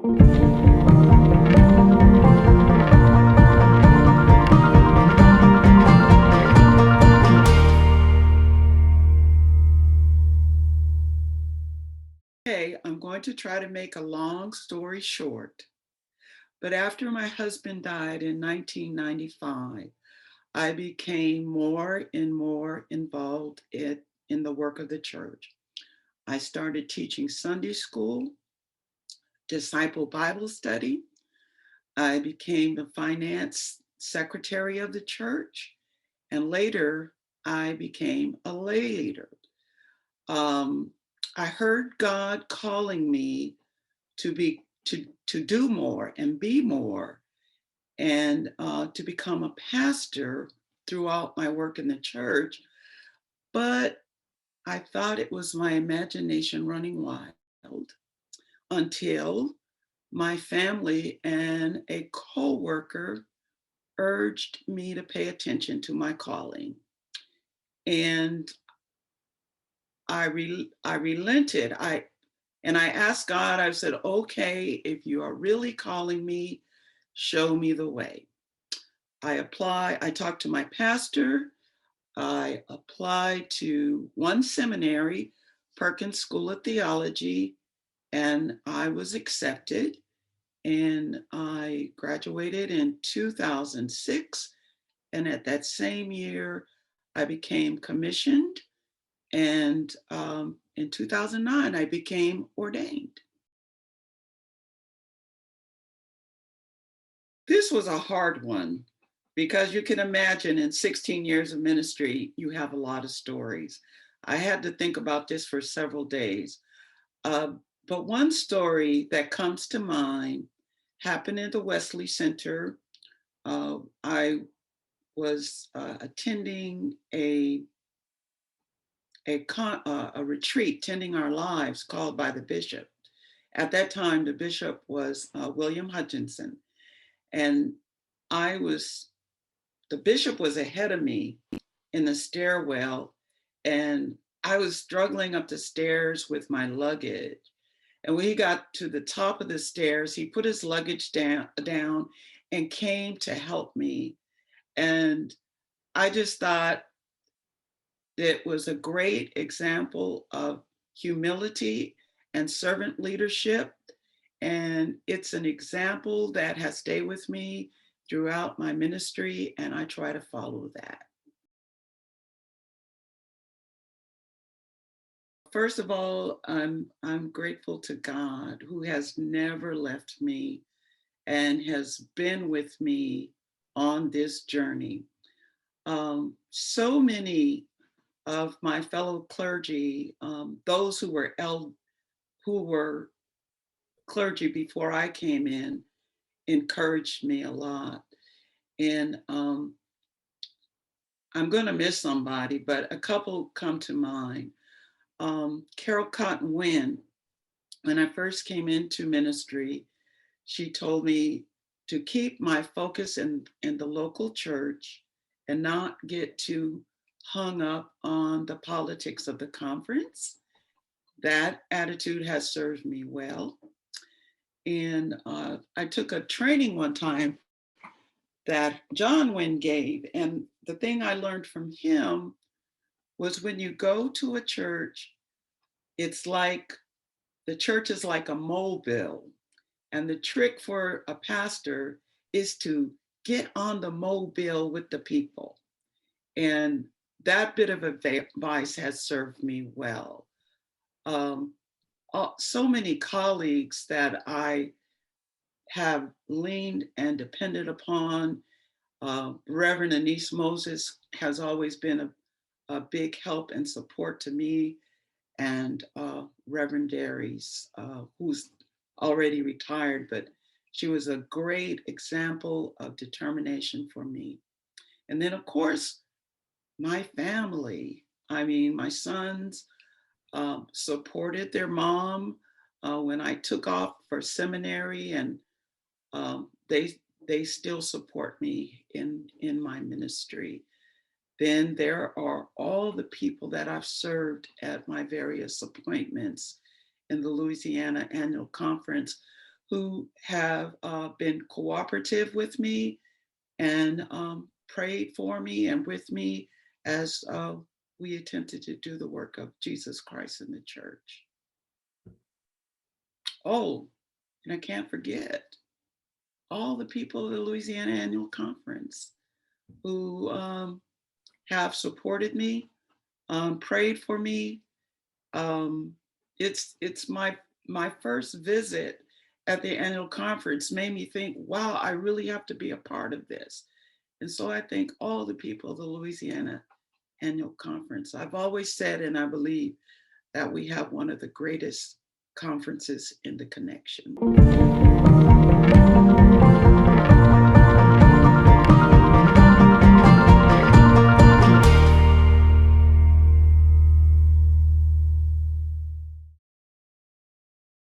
Okay, I'm going to try to make a long story short. But after my husband died in 1995, I became more and more involved in the work of the church. I started teaching Sunday school, disciple Bible study. I became the finance secretary of the church, and later I became a lay leader. Um, I heard God calling me to do more and be more, and to become a pastor throughout my work in the church. But I thought it was my imagination running wild until my family and a coworker urged me to pay attention to my calling. And I relented. I asked God, I said, okay, if you are really calling me, show me the way. I talked to my pastor. I applied to one seminary, Perkins School of Theology, and I was accepted. And I graduated in 2006. And at that same year, I became commissioned. And in 2009, I became ordained. This was a hard one because you can imagine in 16 years of ministry, you have a lot of stories. I had to think about this for several days. Uh, but one story that comes to mind happened in the Wesley Center. I was attending a retreat, Tending Our Lives, called by the bishop. At that time, the bishop was William Hutchinson. And I was the bishop was ahead of me in the stairwell, and I was struggling up the stairs with my luggage. And when he got to the top of the stairs, he put his luggage down and came to help me. And I just thought it was a great example of humility and servant leadership. And it's an example that has stayed with me throughout my ministry, and I try to follow that. First of all, I'm grateful to God who has never left me and has been with me on this journey. So many of my fellow clergy, those who were clergy before I came in, encouraged me a lot. And I'm going to miss somebody, but a couple come to mind. Carol Cotton Wynn, when I first came into ministry, she told me to keep my focus in the local church and not get too hung up on the politics of the conference. That attitude has served me well. And I took a training one time that John Wynn gave. And the thing I learned from him was when you go to a church, it's like the church is like a mobile. And the trick for a pastor is to get on the mobile with the people. And that bit of advice has served me well. Um, so many colleagues that I have leaned and depended upon. Reverend Anise Moses has always been a big help and support to me, and Reverend Darius, who's already retired, but she was a great example of determination for me. And then, of course, my family. I mean, my sons supported their mom when I took off for seminary, and they still support me in my ministry. Then there are all the people that I've served at my various appointments in the Louisiana Annual Conference who have been cooperative with me and prayed for me and with me as we attempted to do the work of Jesus Christ in the church. Oh, and I can't forget all the people of the Louisiana Annual Conference who have supported me, prayed for me. Um, it's my first visit at the annual conference made me think, wow, I really have to be a part of this. And so I thank all the people of the Louisiana Annual Conference. I've always said, and I believe, that we have one of the greatest conferences in the connection.